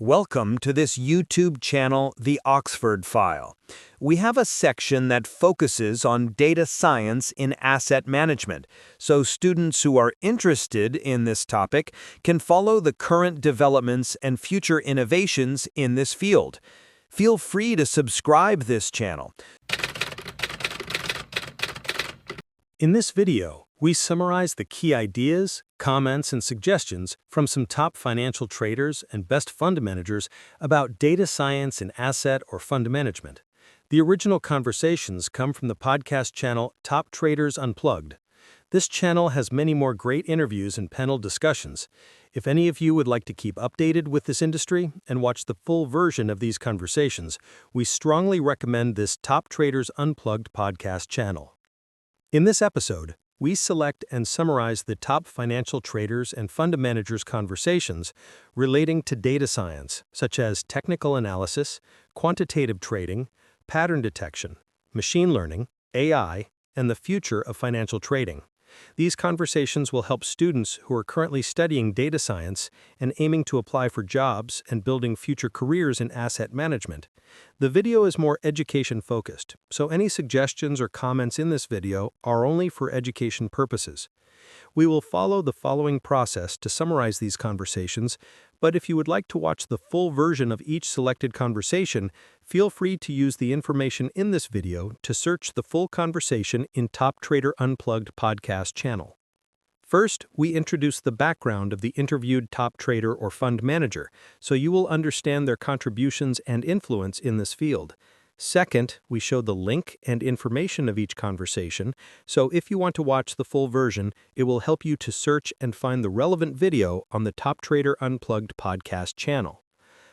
Welcome to this YouTube channel, The Oxford File. We have a section that focuses on data science in asset management, so students who are interested in this topic can follow the current developments and future innovations in this field. Feel free to subscribe this channel. In this video, we summarize the key ideas, comments, and suggestions from some top financial traders and best fund managers about data science in asset or fund management. The original conversations come from the podcast channel Top Traders Unplugged. This channel has many more great interviews and panel discussions. If any of you would like to keep updated with this industry and watch the full version of these conversations, we strongly recommend this Top Traders Unplugged podcast channel. In this episode, we select and summarize the top financial traders and fund managers' conversations relating to data science, such as technical analysis, quantitative trading, pattern detection, machine learning, AI, and the future of financial trading. These conversations will help students who are currently studying data science and aiming to apply for jobs and building future careers in asset management. The video is more education-focused, so any suggestions or comments in this video are only for education purposes. We will follow the following process to summarize these conversations, but if you would like to watch the full version of each selected conversation, feel free to use the information in this video to search the full conversation in Top Trader Unplugged podcast channel. First, we introduce the background of the interviewed top trader or fund manager, so you will understand their contributions and influence in this field. Second, we show the link and information of each conversation, so if you want to watch the full version, it will help you to search and find the relevant video on the Top Trader Unplugged podcast channel.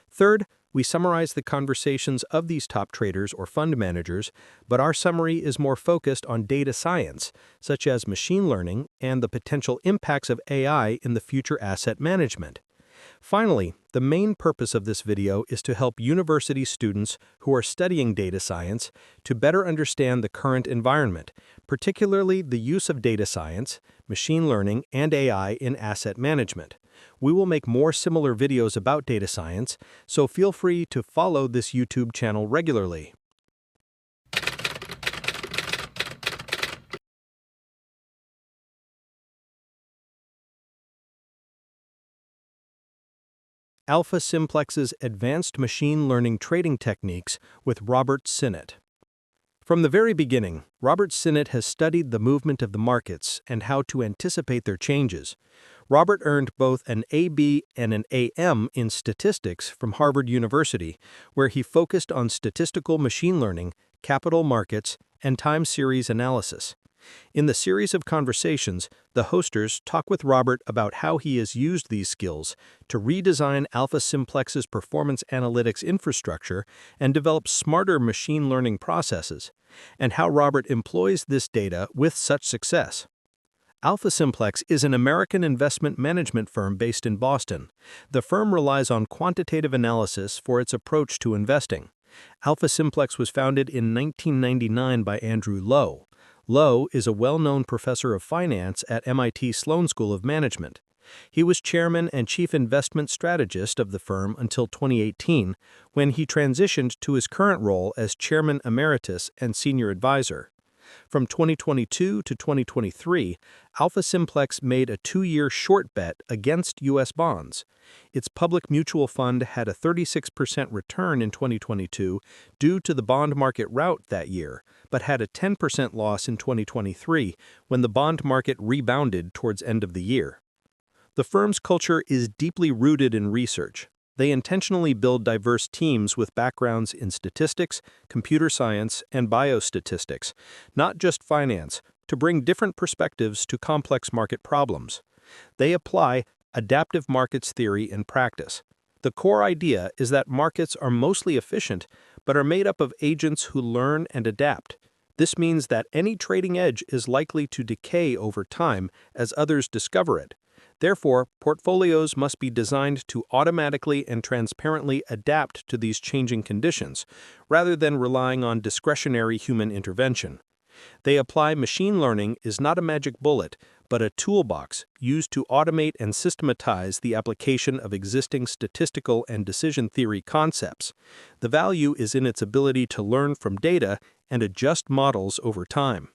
Third, we summarize the conversations of these top traders or fund managers, but our summary is more focused on data science, such as machine learning and the potential impacts of AI in the future asset management. Finally, the main purpose of this video is to help university students who are studying data science to better understand the current environment, particularly the use of data science, machine learning, and AI in asset management. We will make more similar videos about data science, so feel free to follow this YouTube channel regularly. AlphaSimplex's Advanced Machine Learning Trading Techniques with Robert Sinnett. From the very beginning, Robert Sinnett has studied the movement of the markets and how to anticipate their changes. Robert earned both an AB and an AM in statistics from Harvard University, where he focused on statistical machine learning, capital markets, and time series analysis. In the series of conversations, the hosters talk with Robert about how he has used these skills to redesign AlphaSimplex's performance analytics infrastructure and develop smarter machine learning processes, and how Robert employs this data with such success. AlphaSimplex is an American investment management firm based in Boston. The firm relies on quantitative analysis for its approach to investing. AlphaSimplex was founded in 1999 by Andrew Lo. Lo is a well-known professor of finance at MIT Sloan School of Management. He was chairman and chief investment strategist of the firm until 2018, when he transitioned to his current role as chairman emeritus and senior advisor. From 2022 to 2023, AlphaSimplex made a 2-year short bet against U.S. bonds. Its public mutual fund had a 36% return in 2022 due to the bond market rout that year, but had a 10% loss in 2023 when the bond market rebounded towards end of the year. The firm's culture is deeply rooted in research. They intentionally build diverse teams with backgrounds in statistics, computer science, and biostatistics, not just finance, to bring different perspectives to complex market problems. They apply adaptive markets theory in practice. The core idea is that markets are mostly efficient, but are made up of agents who learn and adapt. This means that any trading edge is likely to decay over time as others discover it. Therefore, portfolios must be designed to automatically and transparently adapt to these changing conditions, rather than relying on discretionary human intervention. They apply machine learning is not a magic bullet, but a toolbox used to automate and systematize the application of existing statistical and decision theory concepts. The value is in its ability to learn from data and adjust models over time.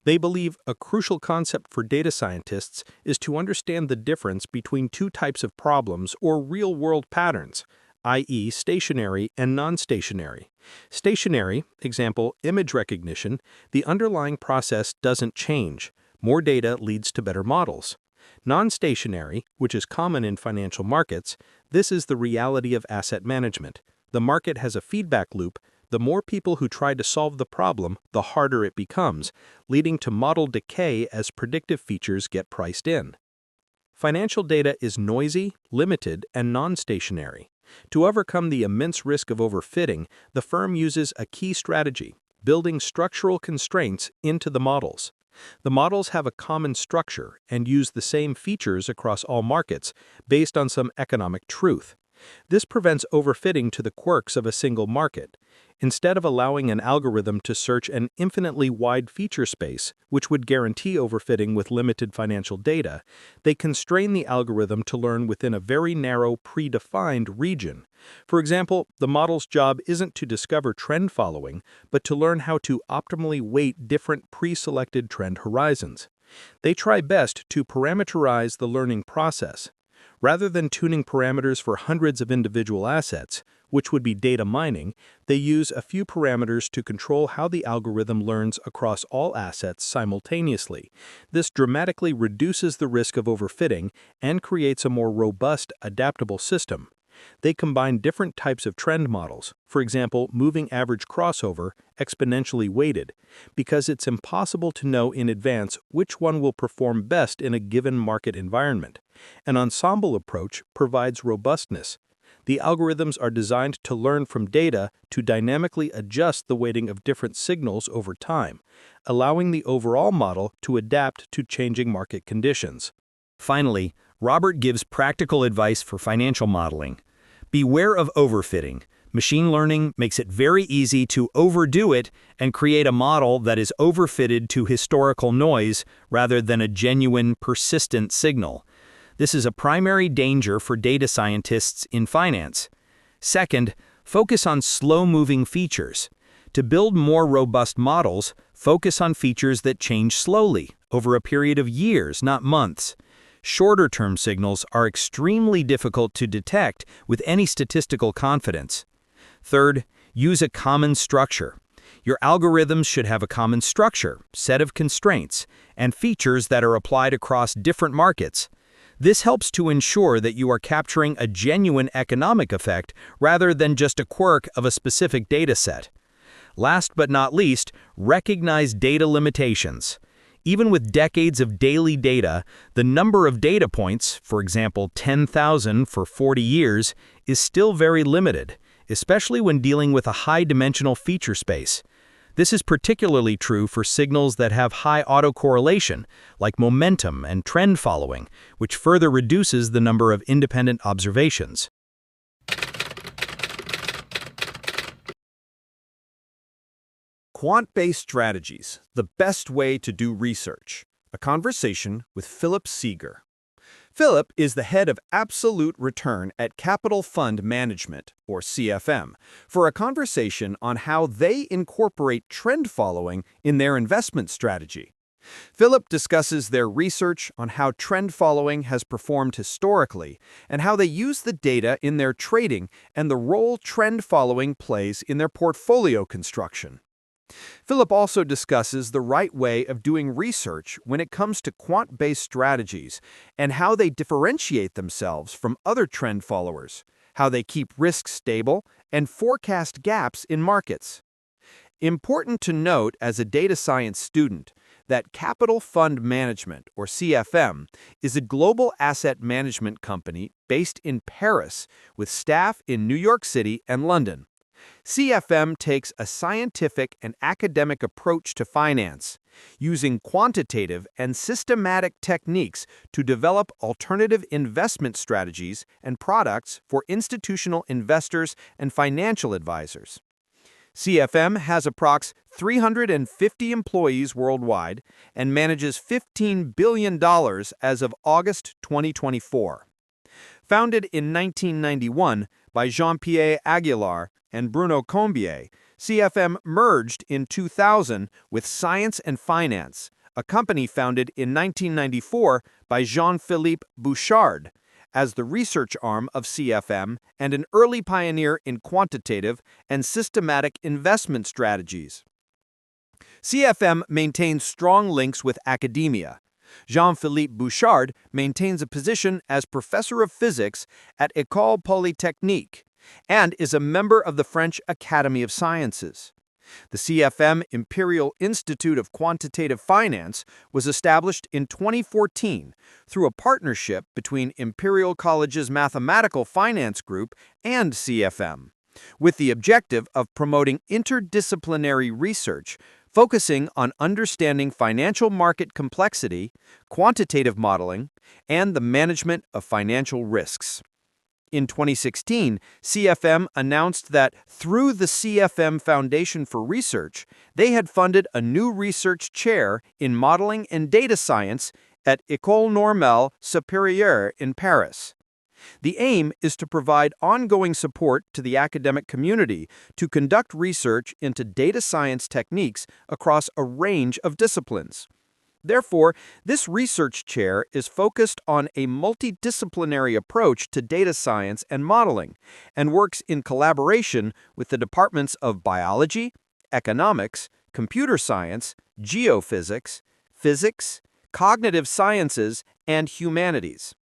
They believe a crucial concept for data scientists is to understand the difference between two types of problems or real-world patterns, i.e. stationary and non-stationary. Stationary, example, image recognition, the underlying process doesn't change. More data leads to better models. Non-stationary, which is common in financial markets, this is the reality of asset management. The market has a feedback loop. The more people who try to solve the problem, the harder it becomes, leading to model decay as predictive features get priced in. Financial data is noisy, limited, and non-stationary. To overcome the immense risk of overfitting, the firm uses a key strategy, building structural constraints into the models. The models have a common structure and use the same features across all markets based on some economic truth. This prevents overfitting to the quirks of a single market. Instead of allowing an algorithm to search an infinitely wide feature space, which would guarantee overfitting with limited financial data, they constrain the algorithm to learn within a very narrow, predefined region. For example, the model's job isn't to discover trend following, but to learn how to optimally weight different pre-selected trend horizons. They try best to parameterize the learning process. Rather than tuning parameters for hundreds of individual assets, which would be data mining, they use a few parameters to control how the algorithm learns across all assets simultaneously. This dramatically reduces the risk of overfitting and creates a more robust, adaptable system. They combine different types of trend models, for example, moving average crossover, exponentially weighted, because it's impossible to know in advance which one will perform best in a given market environment. An ensemble approach provides robustness. The algorithms are designed to learn from data to dynamically adjust the weighting of different signals over time, allowing the overall model to adapt to changing market conditions. Finally, Robert gives practical advice for financial modeling. Beware of overfitting. Machine learning makes it very easy to overdo it and create a model that is overfitted to historical noise rather than a genuine, persistent signal. This is a primary danger for data scientists in finance. Second, focus on slow-moving features. To build more robust models, focus on features that change slowly, over a period of years, not months. Shorter-term signals are extremely difficult to detect with any statistical confidence. Third, use a common structure. Your algorithms should have a common structure, set of constraints, and features that are applied across different markets. This helps to ensure that you are capturing a genuine economic effect rather than just a quirk of a specific data set. Last but not least, recognize data limitations. Even with decades of daily data, the number of data points, for example 10,000 for 40 years, is still very limited, especially when dealing with a high-dimensional feature space. This is particularly true for signals that have high autocorrelation, like momentum and trend following, which further reduces the number of independent observations. Quant-based strategies, the best way to do research. A conversation with Philip Seeger. Philip is the head of Absolute Return at Capital Fund Management, or CFM, for a conversation on how they incorporate trend following in their investment strategy. Philip discusses their research on how trend following has performed historically and how they use the data in their trading and the role trend following plays in their portfolio construction. Philip also discusses the right way of doing research when it comes to quant-based strategies and how they differentiate themselves from other trend followers, how they keep risk stable, and forecast gaps in markets. Important to note as a data science student that Capital Fund Management, or CFM, is a global asset management company based in Paris with staff in New York City and London. CFM takes a scientific and academic approach to finance, using quantitative and systematic techniques to develop alternative investment strategies and products for institutional investors and financial advisors. CFM has approx 350 employees worldwide and manages $15 billion as of August 2024. Founded in 1991 by Jean-Pierre Aguilar and Bruno Combier, CFM merged in 2000 with Science and Finance, a company founded in 1994 by Jean-Philippe Bouchard, as the research arm of CFM and an early pioneer in quantitative and systematic investment strategies. CFM maintains strong links with academia. Jean-Philippe Bouchard maintains a position as professor of physics at École Polytechnique and is a member of the French Academy of Sciences. The CFM Imperial Institute of Quantitative Finance was established in 2014 through a partnership between Imperial College's Mathematical Finance Group and CFM, with the objective of promoting interdisciplinary research focusing on understanding financial market complexity, quantitative modeling, and the management of financial risks. In 2016, CFM announced that through the CFM Foundation for Research, they had funded a new research chair in modeling and data science at École Normale Supérieure in Paris. The aim is to provide ongoing support to the academic community to conduct research into data science techniques across a range of disciplines. Therefore, this research chair is focused on a multidisciplinary approach to data science and modeling, and works in collaboration with the departments of biology, economics, computer science, geophysics, physics, cognitive sciences, and humanities.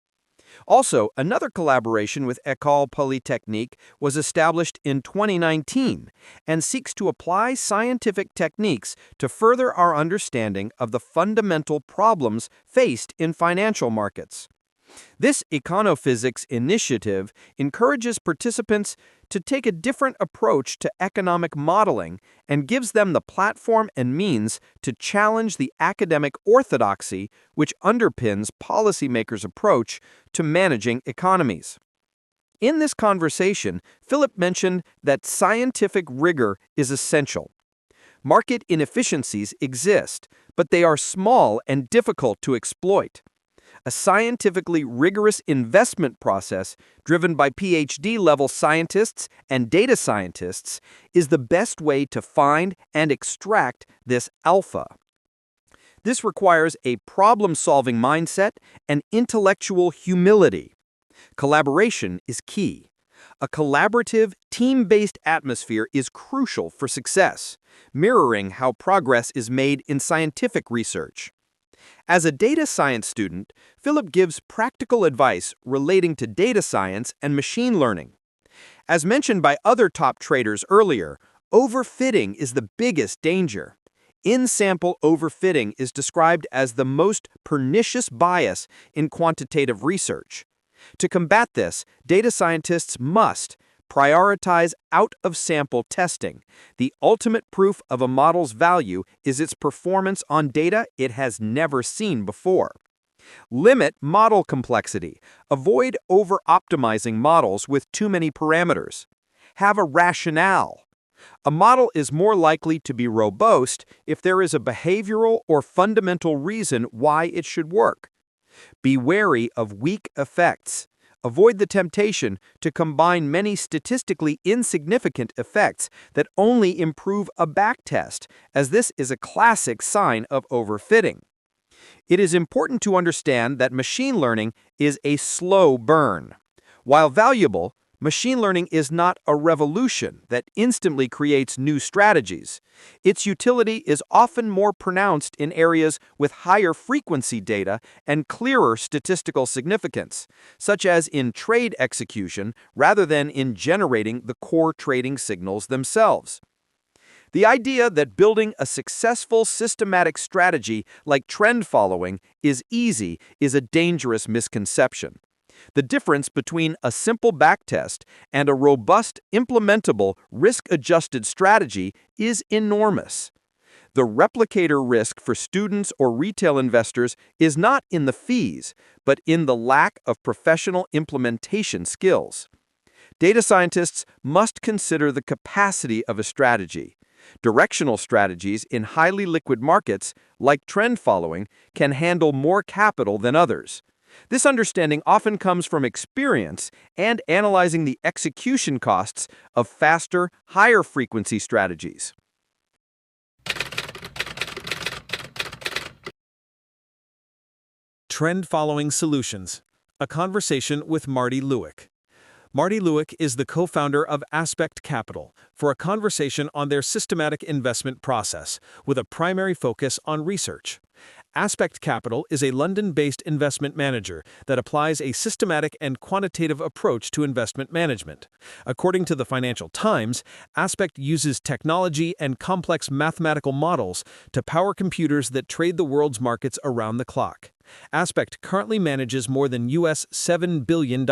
Also, another collaboration with École Polytechnique was established in 2019 and seeks to apply scientific techniques to further our understanding of the fundamental problems faced in financial markets. This econophysics initiative encourages participants to take a different approach to economic modeling and gives them the platform and means to challenge the academic orthodoxy which underpins policymakers' approach to managing economies. In this conversation, Philip mentioned that scientific rigor is essential. Market inefficiencies exist, but they are small and difficult to exploit. A scientifically rigorous investment process driven by PhD-level scientists and data scientists is the best way to find and extract this alpha. This requires a problem-solving mindset and intellectual humility. Collaboration is key. A collaborative, team-based atmosphere is crucial for success, mirroring how progress is made in scientific research. As a data science student, Philip gives practical advice relating to data science and machine learning. As mentioned by other top traders earlier, overfitting is the biggest danger. In-sample overfitting is described as the most pernicious bias in quantitative research. To combat this, data scientists must prioritize out-of-sample testing. The ultimate proof of a model's value is its performance on data it has never seen before. Limit model complexity. Avoid over-optimizing models with too many parameters. Have a rationale. A model is more likely to be robust if there is a behavioral or fundamental reason why it should work. Be wary of weak effects. Avoid the temptation to combine many statistically insignificant effects that only improve a backtest, as this is a classic sign of overfitting. It is important to understand that machine learning is a slow burn. While valuable, machine learning is not a revolution that instantly creates new strategies. Its utility is often more pronounced in areas with higher frequency data and clearer statistical significance, such as in trade execution rather than in generating the core trading signals themselves. The idea that building a successful systematic strategy like trend following is easy is a dangerous misconception. The difference between a simple backtest and a robust, implementable, risk-adjusted strategy is enormous. The replicator risk for students or retail investors is not in the fees, but in the lack of professional implementation skills. Data scientists must consider the capacity of a strategy. Directional strategies in highly liquid markets, like trend following, can handle more capital than others. This understanding often comes from experience and analyzing the execution costs of faster, higher frequency strategies. Trend Following Solutions, a conversation with Marty Lewick. Marty Lewick is the co-founder of Aspect Capital for a conversation on their systematic investment process with a primary focus on research. Aspect Capital is a London-based investment manager that applies a systematic and quantitative approach to investment management. According to the Financial Times, Aspect uses technology and complex mathematical models to power computers that trade the world's markets around the clock. Aspect currently manages more than US $7 billion.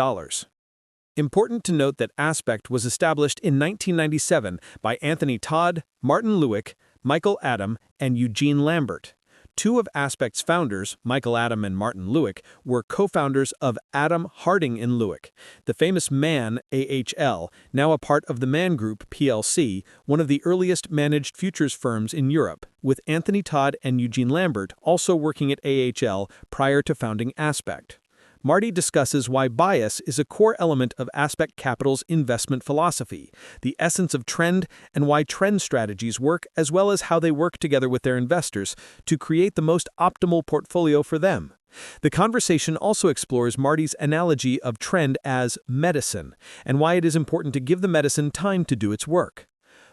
Important to note that Aspect was established in 1997 by Anthony Todd, Martin Lewick, Michael Adam, and Eugene Lambert. Two of Aspect's founders, Michael Adam and Martin Lewick, were co-founders of Adam, Harding and Lewick, the famous Mann AHL, now a part of the Mann Group plc, one of the earliest managed futures firms in Europe, with Anthony Todd and Eugene Lambert also working at AHL prior to founding Aspect. Marty discusses why bias is a core element of Aspect Capital's investment philosophy, the essence of trend, and why trend strategies work, as well as how they work together with their investors to create the most optimal portfolio for them. The conversation also explores Marty's analogy of trend as medicine, and why it is important to give the medicine time to do its work.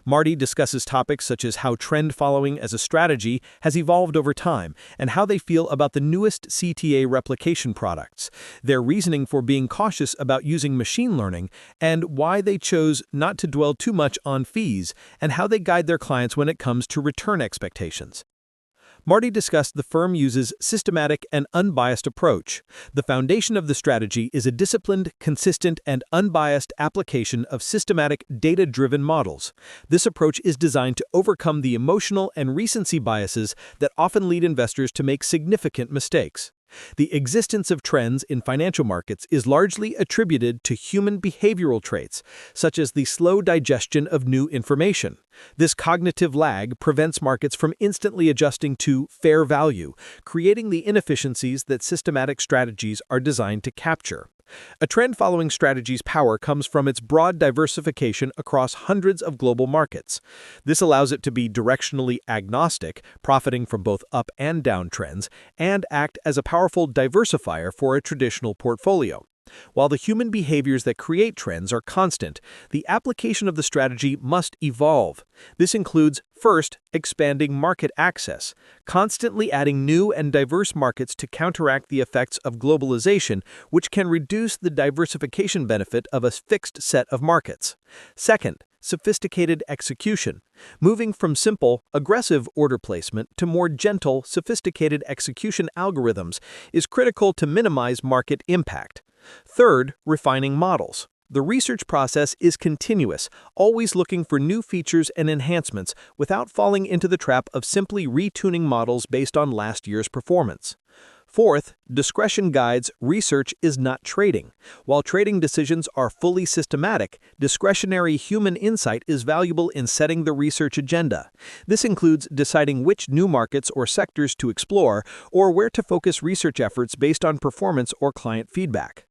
Marty discusses topics such as how trend following as a strategy has evolved over time and how they feel about the newest CTA replication products, their reasoning for being cautious about using machine learning, and why they chose not to dwell too much on fees, and how they guide their clients when it comes to return expectations. Marty discussed the firm uses systematic and unbiased approach. The foundation of the strategy is a disciplined, consistent, and unbiased application of systematic, data-driven models. This approach is designed to overcome the emotional and recency biases that often lead investors to make significant mistakes. The existence of trends in financial markets is largely attributed to human behavioral traits, such as the slow digestion of new information. This cognitive lag prevents markets from instantly adjusting to fair value, creating the inefficiencies that systematic strategies are designed to capture. A trend-following strategy's power comes from its broad diversification across hundreds of global markets. This allows it to be directionally agnostic, profiting from both up and down trends, and act as a powerful diversifier for a traditional portfolio. While the human behaviors that create trends are constant, the application of the strategy must evolve. This includes, first, expanding market access, constantly adding new and diverse markets to counteract the effects of globalization, which can reduce the diversification benefit of a fixed set of markets. Second, sophisticated execution, moving from simple, aggressive order placement to more gentle, sophisticated execution algorithms is critical to minimize market impact. Third, refining models. The research process is continuous, always looking for new features and enhancements without falling into the trap of simply retuning models based on last year's performance. Fourth, discretion guides research is not trading. While trading decisions are fully systematic, discretionary human insight is valuable in setting the research agenda. This includes deciding which new markets or sectors to explore or where to focus research efforts based on performance or client feedback.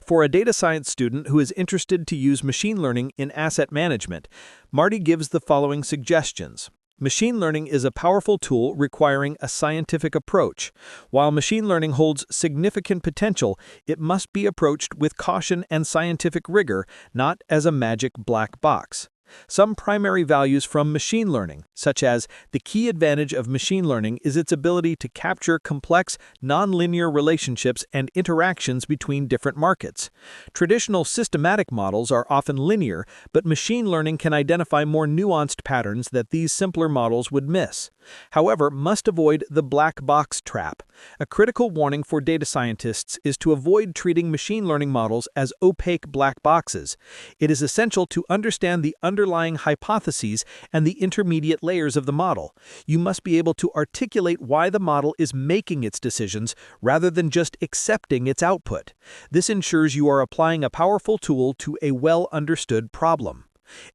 For a data science student who is interested to use machine learning in asset management, Marty gives the following suggestions. Machine learning is a powerful tool requiring a scientific approach. While machine learning holds significant potential, it must be approached with caution and scientific rigor, not as a magic black box. Some primary values from machine learning, such as the key advantage of machine learning is its ability to capture complex, nonlinear relationships and interactions between different markets. Traditional systematic models are often linear, but machine learning can identify more nuanced patterns that these simpler models would miss. However, must avoid the black box trap. A critical warning for data scientists is to avoid treating machine learning models as opaque black boxes. It is essential to understand the underlying hypotheses and the intermediate layers of the model. You must be able to articulate why the model is making its decisions rather than just accepting its output. This ensures you are applying a powerful tool to a well-understood problem.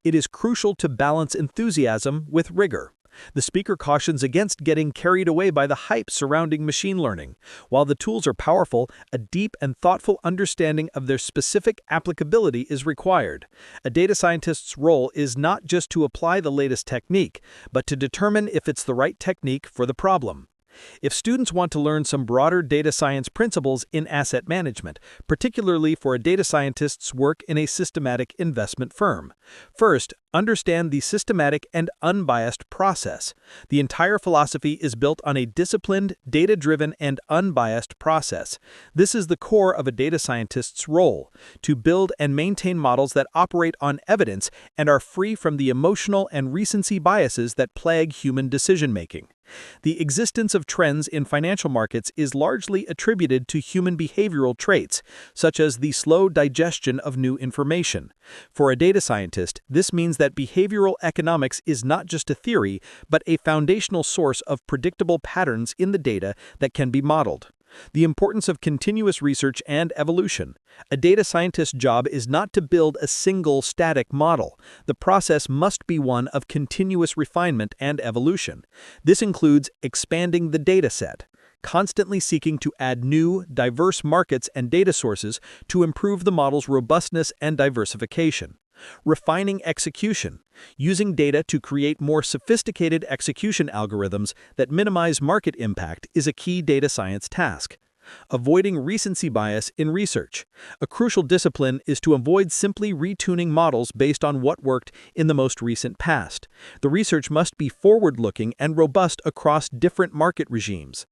It is crucial to balance enthusiasm with rigor. The speaker cautions against getting carried away by the hype surrounding machine learning. While the tools are powerful, a deep and thoughtful understanding of their specific applicability is required. A data scientist's role is not just to apply the latest technique, but to determine if it's the right technique for the problem. If students want to learn some broader data science principles in asset management, particularly for a data scientist's work in a systematic investment firm, first, understand the systematic and unbiased process. The entire philosophy is built on a disciplined, data-driven, and unbiased process. This is the core of a data scientist's role, to build and maintain models that operate on evidence and are free from the emotional and recency biases that plague human decision-making. The existence of trends in financial markets is largely attributed to human behavioral traits, such as the slow digestion of new information. For a data scientist, this means that behavioral economics is not just a theory, but a foundational source of predictable patterns in the data that can be modeled. The importance of continuous research and evolution. A data scientist's job is not to build a single static model. The process must be one of continuous refinement and evolution. This includes expanding the data set, constantly seeking to add new, diverse markets and data sources to improve the model's robustness and diversification. Refining execution. Using data to create more sophisticated execution algorithms that minimize market impact is a key data science task. Avoiding recency bias in research. A crucial discipline is to avoid simply retuning models based on what worked in the most recent past. The research must be forward-looking and robust across different market regimes.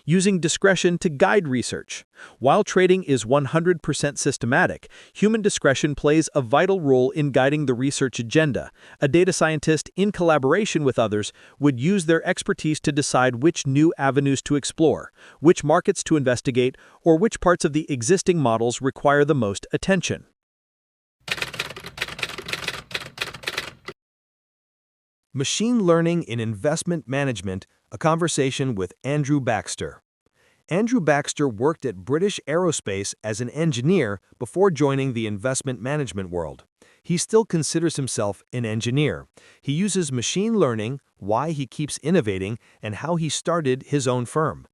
Using discretion to guide research. While trading is 100% systematic, human discretion plays a vital role in guiding the research agenda. A data scientist, in collaboration with others, would use their expertise to decide which new avenues to explore, which markets to investigate, or which parts of the existing models require the most attention. Machine Learning in Investment Management, a conversation with Andrew Baxter. Andrew Baxter worked at British Aerospace as an engineer before joining the investment management world. He still considers himself an engineer. He uses machine learning, why he keeps innovating, and how he started his own firm.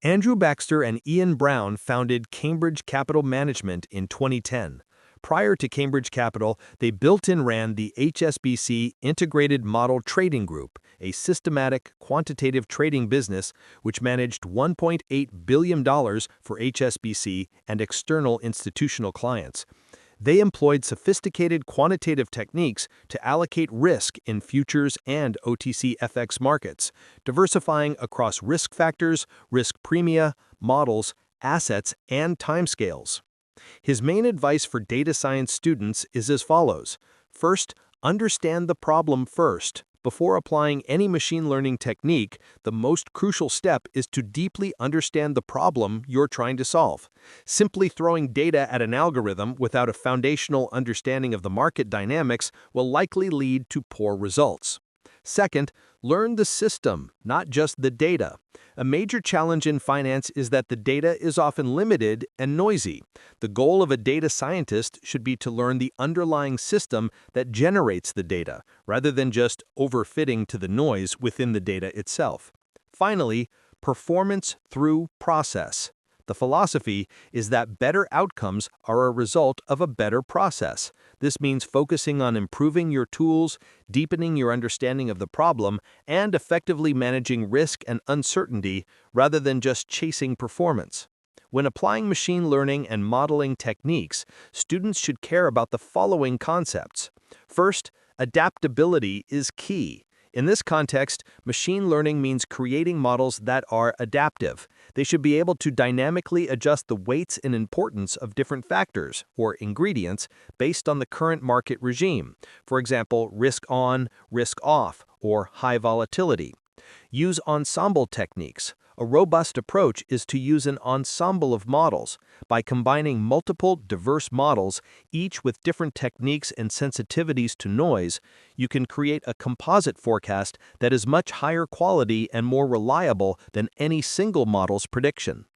Andrew Baxter and Ian Brown founded Cambridge Capital Management in 2010. Prior to Cambridge Capital, they built and ran the HSBC Integrated Model Trading Group, a systematic, quantitative trading business which managed $1.8 billion for HSBC and external institutional clients. They employed sophisticated quantitative techniques to allocate risk in futures and OTC FX markets, diversifying across risk factors, risk premia, models, assets, and timescales. His main advice for data science students is as follows. First, understand the problem first. Before applying any machine learning technique, the most crucial step is to deeply understand the problem you're trying to solve. Simply throwing data at an algorithm without a foundational understanding of the market dynamics will likely lead to poor results. Second, learn the system, not just the data. A major challenge in finance is that the data is often limited and noisy. The goal of a data scientist should be to learn the underlying system that generates the data, rather than just overfitting to the noise within the data itself. Finally, performance through process. The philosophy is that better outcomes are a result of a better process. This means focusing on improving your tools, deepening your understanding of the problem, and effectively managing risk and uncertainty rather than just chasing performance. When applying machine learning and modeling techniques, students should care about the following concepts. First, adaptability is key. In this context, machine learning means creating models that are adaptive. They should be able to dynamically adjust the weights and importance of different factors, or ingredients, based on the current market regime. For example, risk on, risk off, or high volatility. Use ensemble techniques. A robust approach is to use an ensemble of models. By combining multiple, diverse models, each with different techniques and sensitivities to noise, you can create a composite forecast that is much higher quality and more reliable than any single model's prediction.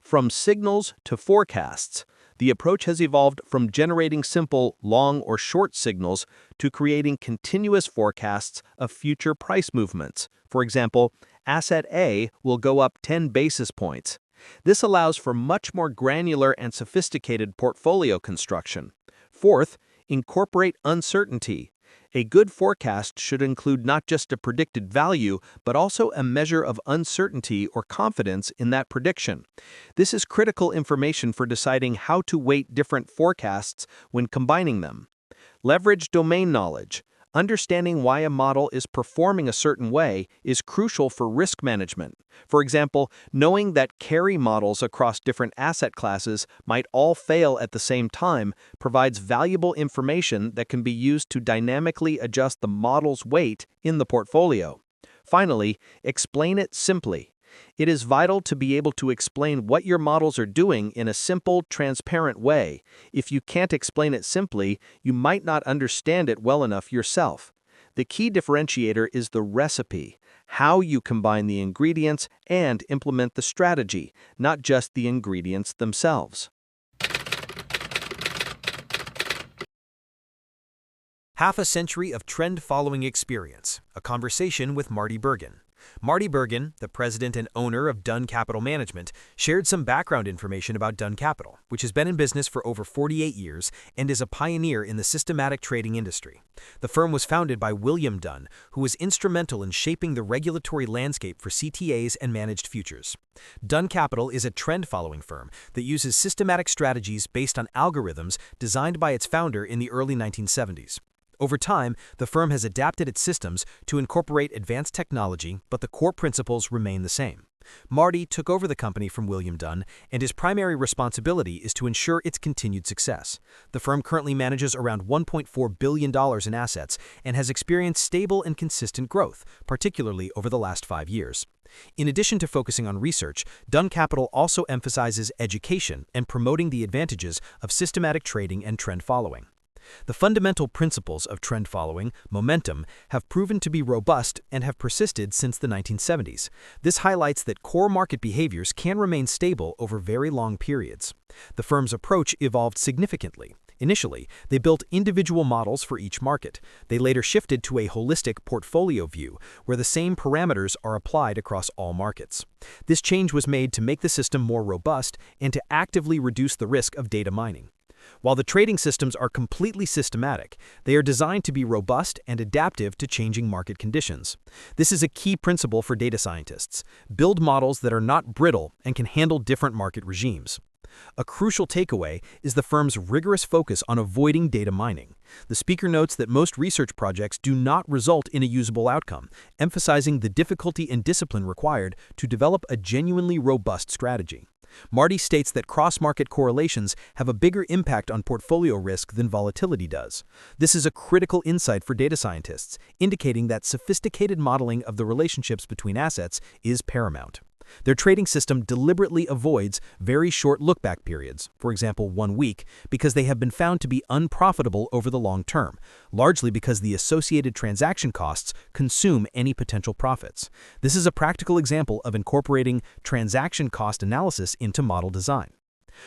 From signals to forecasts, the approach has evolved from generating simple long or short signals to creating continuous forecasts of future price movements. For example, asset A will go up 10 basis points. This allows for much more granular and sophisticated portfolio construction. Fourth, incorporate uncertainty. A good forecast should include not just a predicted value, but also a measure of uncertainty or confidence in that prediction. This is critical information for deciding how to weight different forecasts when combining them. Leverage domain knowledge. Understanding why a model is performing a certain way is crucial for risk management. For example, knowing that carry models across different asset classes might all fail at the same time provides valuable information that can be used to dynamically adjust the model's weight in the portfolio. Finally, explain it simply. It is vital to be able to explain what your models are doing in a simple, transparent way. If you can't explain it simply, you might not understand it well enough yourself. The key differentiator is the recipe, how you combine the ingredients and implement the strategy, not just the ingredients themselves. Half a century of trend-following experience, a conversation with Marty Bergen. Marty Bergen, the president and owner of Dunn Capital Management, shared some background information about Dunn Capital, which has been in business for over 48 years and is a pioneer in the systematic trading industry. The firm was founded by William Dunn, who was instrumental in shaping the regulatory landscape for CTAs and managed futures. Dunn Capital is a trend-following firm that uses systematic strategies based on algorithms designed by its founder in the early 1970s. Over time, the firm has adapted its systems to incorporate advanced technology, but the core principles remain the same. Marty took over the company from William Dunn, and his primary responsibility is to ensure its continued success. The firm currently manages around $1.4 billion in assets and has experienced stable and consistent growth, particularly over the last 5 years. In addition to focusing on research, Dunn Capital also emphasizes education and promoting the advantages of systematic trading and trend following. The fundamental principles of trend following, momentum, have proven to be robust and have persisted since the 1970s. This highlights that core market behaviors can remain stable over very long periods. The firm's approach evolved significantly. Initially, they built individual models for each market. They later shifted to a holistic portfolio view, where the same parameters are applied across all markets. This change was made to make the system more robust and to actively reduce the risk of data mining. While the trading systems are completely systematic, they are designed to be robust and adaptive to changing market conditions. This is a key principle for data scientists. Build models that are not brittle and can handle different market regimes. A crucial takeaway is the firm's rigorous focus on avoiding data mining. The speaker notes that most research projects do not result in a usable outcome, emphasizing the difficulty and discipline required to develop a genuinely robust strategy. Marty states that cross-market correlations have a bigger impact on portfolio risk than volatility does. This is a critical insight for data scientists, indicating that sophisticated modeling of the relationships between assets is paramount. Their trading system deliberately avoids very short look-back periods, for example 1 week, because they have been found to be unprofitable over the long term, largely because the associated transaction costs consume any potential profits. This is a practical example of incorporating transaction cost analysis into model design.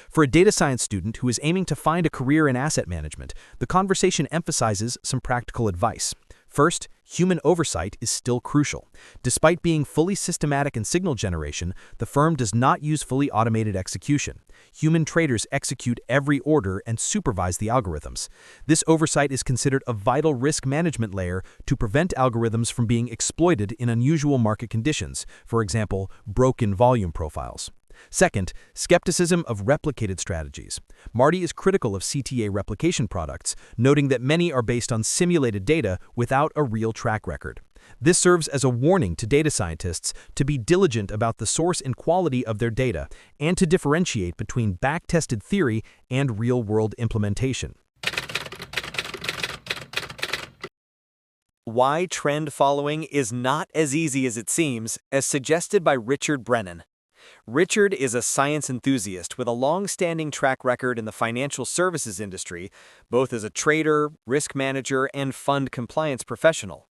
For a data science student who is aiming to find a career in asset management, the conversation emphasizes some practical advice. First, human oversight is still crucial. Despite being fully systematic in signal generation, the firm does not use fully automated execution. Human traders execute every order and supervise the algorithms. This oversight is considered a vital risk management layer to prevent algorithms from being exploited in unusual market conditions, for example, broken volume profiles. Second, skepticism of replicated strategies. Marty is critical of CTA replication products, noting that many are based on simulated data without a real track record. This serves as a warning to data scientists to be diligent about the source and quality of their data and to differentiate between back-tested theory and real-world implementation. Why trend following is not as easy as it seems, as suggested by Richard Brennan. Richard is a science enthusiast with a long-standing track record in the financial services industry, both as a trader, risk manager, and fund compliance professional.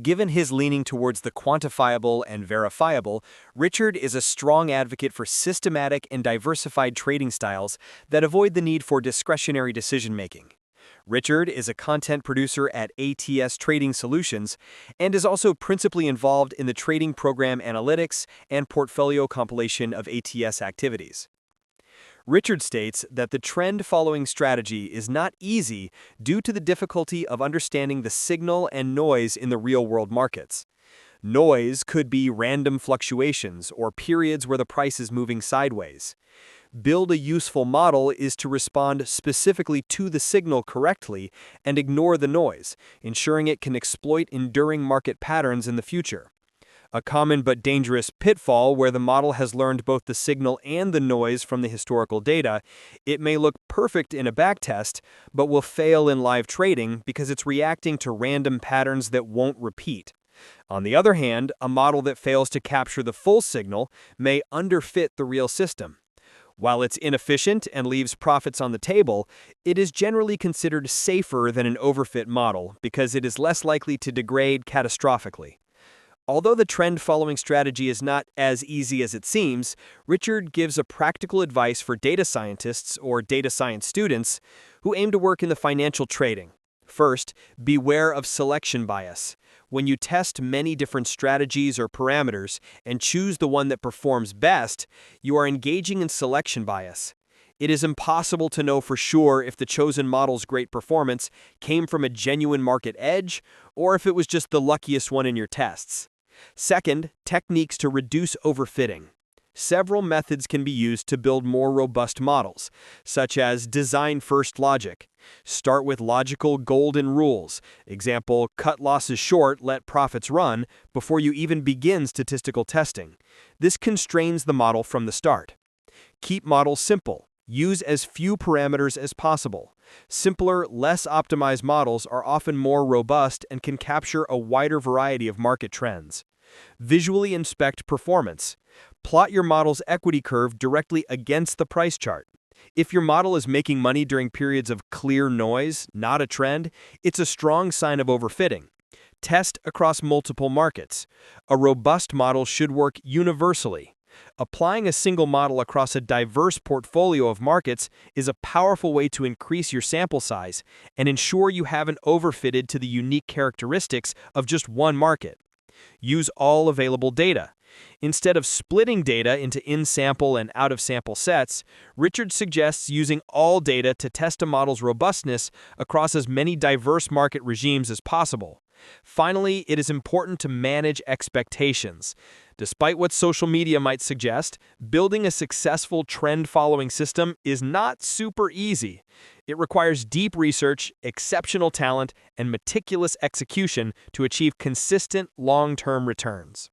Given his leaning towards the quantifiable and verifiable, Richard is a strong advocate for systematic and diversified trading styles that avoid the need for discretionary decision-making. Richard is a content producer at ATS Trading Solutions and is also principally involved in the trading program analytics and portfolio compilation of ATS activities. Richard states that the trend-following strategy is not easy due to the difficulty of understanding the signal and noise in the real-world markets. Noise could be random fluctuations or periods where the price is moving sideways. Build a useful model is to respond specifically to the signal correctly and ignore the noise, ensuring it can exploit enduring market patterns in the future. A common but dangerous pitfall where the model has learned both the signal and the noise from the historical data, it may look perfect in a backtest, but will fail in live trading because it's reacting to random patterns that won't repeat. On the other hand, a model that fails to capture the full signal may underfit the real system. While it's inefficient and leaves profits on the table, it is generally considered safer than an overfit model because it is less likely to degrade catastrophically. Although the trend-following strategy is not as easy as it seems, Richard gives a practical advice for data scientists or data science students who aim to work in the financial trading. First, beware of selection bias. When you test many different strategies or parameters and choose the one that performs best, you are engaging in selection bias. It is impossible to know for sure if the chosen model's great performance came from a genuine market edge or if it was just the luckiest one in your tests. Second, techniques to reduce overfitting. Several methods can be used to build more robust models, such as design-first logic. Start with logical golden rules. Example, cut losses short, let profits run, before you even begin statistical testing. This constrains the model from the start. Keep models simple. Use as few parameters as possible. Simpler, less optimized models are often more robust and can capture a wider variety of market trends. Visually inspect performance. Plot your model's equity curve directly against the price chart. If your model is making money during periods of clear noise, not a trend, it's a strong sign of overfitting. Test across multiple markets. A robust model should work universally. Applying a single model across a diverse portfolio of markets is a powerful way to increase your sample size and ensure you haven't overfitted to the unique characteristics of just one market. Use all available data. Instead of splitting data into in-sample and out-of-sample sets, Richard suggests using all data to test a model's robustness across as many diverse market regimes as possible. Finally, it is important to manage expectations. Despite what social media might suggest, building a successful trend-following system is not super easy. It requires deep research, exceptional talent, and meticulous execution to achieve consistent long-term returns.